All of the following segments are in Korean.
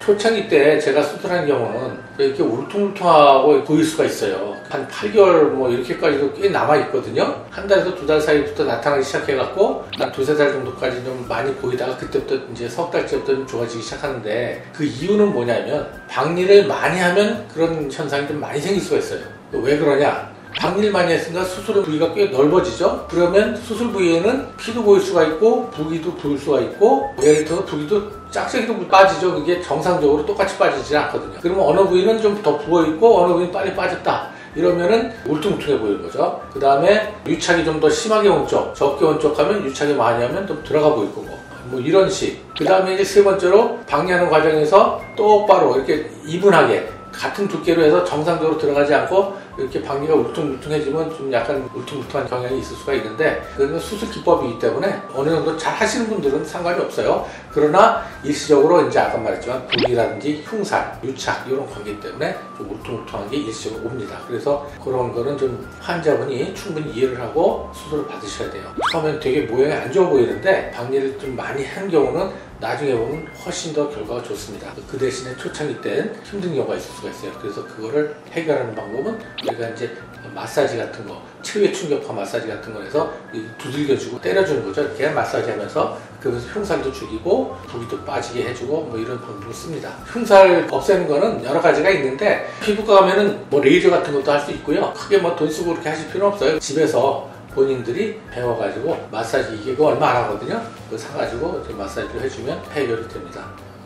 초창기 때 제가 수술한 경우는 이렇게 울퉁불퉁하고 보일 수가 있어요. 한 8개월 뭐 이렇게까지도 꽤 남아있거든요. 한 달에서 2달 사이부터 나타나기 시작해갖고 한 2~3달 정도까지 좀 많이 보이다가 그때부터 이제 석 달째부터 좀 좋아지기 시작하는데, 그 이유는 뭐냐면 박리를 많이 하면 그런 현상이 좀 많이 생길 수가 있어요. 왜 그러냐? 박리를 많이 했으니까 수술 부위가 꽤 넓어지죠. 그러면 수술 부위에는 피도 보일 수가 있고 부기도 보일 수가 있고, 예를 들어서 부기도 짝짝이도 빠지죠. 그게 정상적으로 똑같이 빠지지 않거든요. 그러면 어느 부위는 좀 더 부어있고 어느 부위는 빨리 빠졌다, 이러면은 울퉁불퉁해 보이는 거죠. 그 다음에 유착이 좀 더 심하게 온 쪽, 적게 온 쪽 하면 유착이 많이 하면 좀 들어가 보일 거고, 뭐 이런 식. 그 다음에 이제 세 번째로 박리하는 과정에서 똑바로 이렇게 이분하게 같은 두께로 해서 정상적으로 들어가지 않고 이렇게 박리가 울퉁불퉁해지면 좀 약간 울퉁불퉁한 경향이 있을 수가 있는데, 그건 수술 기법이기 때문에 어느 정도 잘 하시는 분들은 상관이 없어요. 그러나 일시적으로 이제 아까 말했지만 부기라든지 흉살, 유착 이런 관계 때문에 좀 울퉁불퉁한 게 일시적으로 옵니다. 그래서 그런 거는 좀 환자분이 충분히 이해를 하고 수술을 받으셔야 돼요. 처음엔 되게 모양이 안 좋아 보이는데 박리를 좀 많이 한 경우는 나중에 보면 훨씬 더 결과가 좋습니다. 그 대신에 초창기 때는 힘든 경우가 있을 수가 있어요. 그래서 그거를 해결하는 방법은 우리가 이제 마사지 같은 거, 체외 충격파 마사지 같은 거 해서 두들겨주고 때려주는 거죠. 이렇게 마사지 하면서, 그러면서 흉살도 죽이고 부기도 빠지게 해주고 뭐 이런 방법을 씁니다. 흉살 없애는 거는 여러 가지가 있는데, 피부과 가면은 뭐 레이저 같은 것도 할 수 있고요. 크게 뭐 돈 쓰고 그렇게 하실 필요는 없어요. 집에서 본인들이 배워가지고 마사지, 이게 그거 얼마 안 하거든요. 그거 사가지고 마사지를 해주면 해결이 됩니다.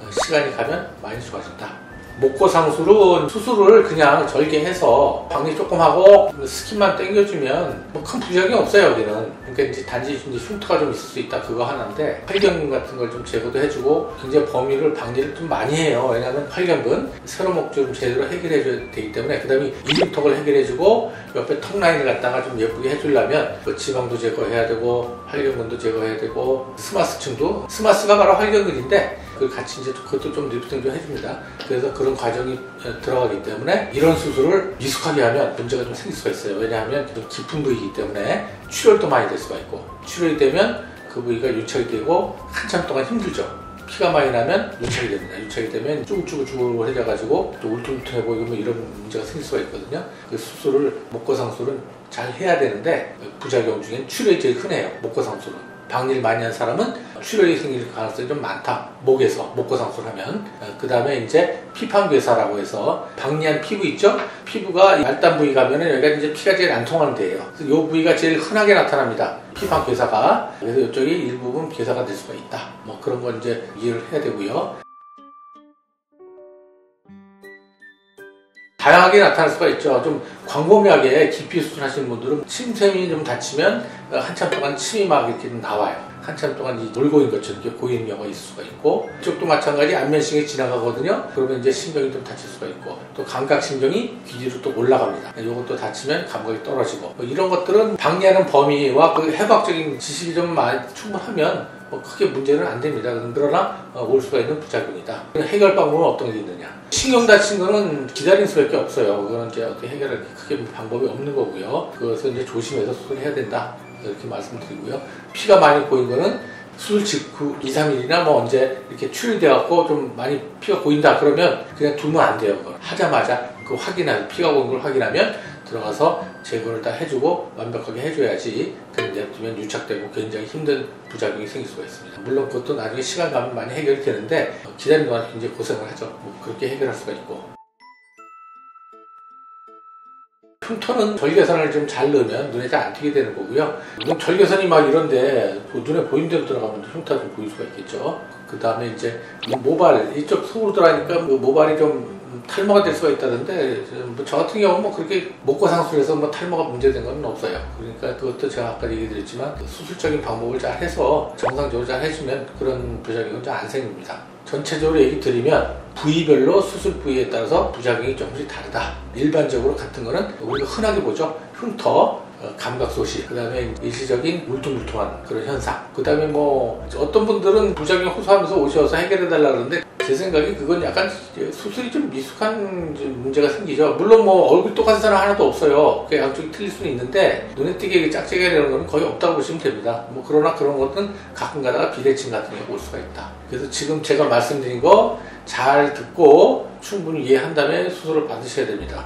시간이 가면 많이 좋아진다. 목고상술은 수술을 그냥 절개해서 박리 조금 하고 스킨만 당겨주면 뭐 큰 부작용이 없어요, 여기는. 그러니까 이제 단지 이제 흉터가 좀 있을 수 있다, 그거 하나인데, 활경근 같은 걸 좀 제거도 해주고 굉장히 범위를 박리를 좀 많이 해요. 왜냐하면 활경근, 세로목줄 좀 제대로 해결해줘야 되기 때문에. 그 다음에 이중턱을 해결해주고 옆에 턱 라인을 갖다가 좀 예쁘게 해주려면 그 지방도 제거해야 되고 활경근도 제거해야 되고, 스마스층도, 스마스가 바로 활경근인데 그걸 같이 이제 그것도 좀 리프팅 좀 해줍니다. 그래서 그런 과정이 들어가기 때문에 이런 수술을 미숙하게 하면 문제가 좀 생길 수가 있어요. 왜냐하면 좀 깊은 부위이기 때문에 출혈도 많이 될 수가 있고, 출혈이 되면 그 부위가 유착이 되고 한참 동안 힘들죠. 피가 많이 나면 유착이 됩니다. 유착이 되면 쭈글쭈글해져가지고 또 울퉁불퉁해 보이고 뭐 이런 문제가 생길 수가 있거든요. 그 수술을, 목고상술은 잘 해야 되는데 부작용 중엔 출혈이 제일 흔해요. 목고상술은. 박리를 많이 한 사람은 출혈이 생길 가능성이 좀 많다. 목에서 목고상술 하면. 그 다음에 이제 피판괴사라고 해서 박리한 피부 있죠? 피부가 얇단 부위 가면은 여기가 이제 피가 제일 안 통하는 데예요. 그래서 이 부위가 제일 흔하게 나타납니다. 피판괴사가. 그래서 이쪽이 일부분 괴사가 될 수가 있다. 뭐 그런 건 이제 이해를 해야 되고요. 다양하게 나타날 수가 있죠. 좀 광범위하게 깊이 수술하시는 분들은 침샘이 좀 다치면 한참 동안 침이 막 이렇게 나와요. 한참 동안 이 놀고인 것처럼 이렇게 보이는 경우가 있을 수가 있고, 이쪽도 마찬가지 안면신경이 지나가거든요. 그러면 이제 신경이 좀 다칠 수가 있고, 또 감각신경이 귀 뒤로 또 올라갑니다. 이것도 다치면 감각이 떨어지고, 뭐 이런 것들은 박리하는 범위와 그 해부학적인 지식이 좀 충분하면 뭐 크게 문제는 안 됩니다. 그러나 올 수가 있는 부작용이다. 해결 방법은 어떤 게 있느냐? 신경 다친 거는 기다릴 수밖에 없어요. 그거는 이제 어떻게 해결할 크게 방법이 없는 거고요. 그것을 이제 조심해서 수술해야 된다, 이렇게 말씀드리고요. 피가 많이 고인 거는 수술 직후 2~3일이나 뭐 언제 이렇게 출혈돼갖고 좀 많이 피가 고인다 그러면 그냥 두면 안 돼요. 그걸 하자마자 그 피가 고인 걸 확인하면 들어가서 제거를 다 해주고 완벽하게 해줘야지. 그런데 두면 유착되고 굉장히 힘든 부작용이 생길 수가 있습니다. 물론 그것도 나중에 시간 가면 많이 해결이 되는데 기다리는 동안 굉장히 고생을 하죠. 뭐 그렇게 해결할 수가 있고. 흉터는 절개선을 좀 잘 넣으면 눈에 잘 안 튀게 되는 거고요. 물론 절개선이 막 이런데 눈에 보이는 대로 들어가면 흉터가 좀 보일 수가 있겠죠. 그 다음에 이제 모발, 이쪽 속으로 들어가니까 그 모발이 좀 탈모가 될 수가 있다던데, 뭐 저 같은 경우는 뭐 그렇게 목고상술에서 뭐 탈모가 문제된 건 없어요. 그러니까 그것도 제가 아까 얘기 드렸지만 수술적인 방법을 잘 해서 정상적으로 잘 해주면 그런 부작용은 잘 안 생깁니다. 전체적으로 얘기 드리면 부위별로 수술 부위에 따라서 부작용이 조금씩 다르다. 일반적으로 같은 거는 우리가 흔하게 보죠. 흉터, 감각소실, 그 다음에 일시적인 울퉁불퉁한 그런 현상, 그 다음에 뭐 어떤 분들은 부작용 호소하면서 오셔서 해결해달라 그러는데 제 생각에 그건 약간 수술이 좀 미숙한 문제가 생기죠. 물론 뭐 얼굴 똑같은 사람 하나도 없어요. 그게 양쪽이 틀릴 수는 있는데 눈에 띄게 짝짝이 하려는 건 거의 없다고 보시면 됩니다. 뭐 그러나 그런 것은 가끔 가다가 비대칭 같은 게 올 수가 있다. 그래서 지금 제가 말씀드린 거 잘 듣고 충분히 이해한 다음에 수술을 받으셔야 됩니다.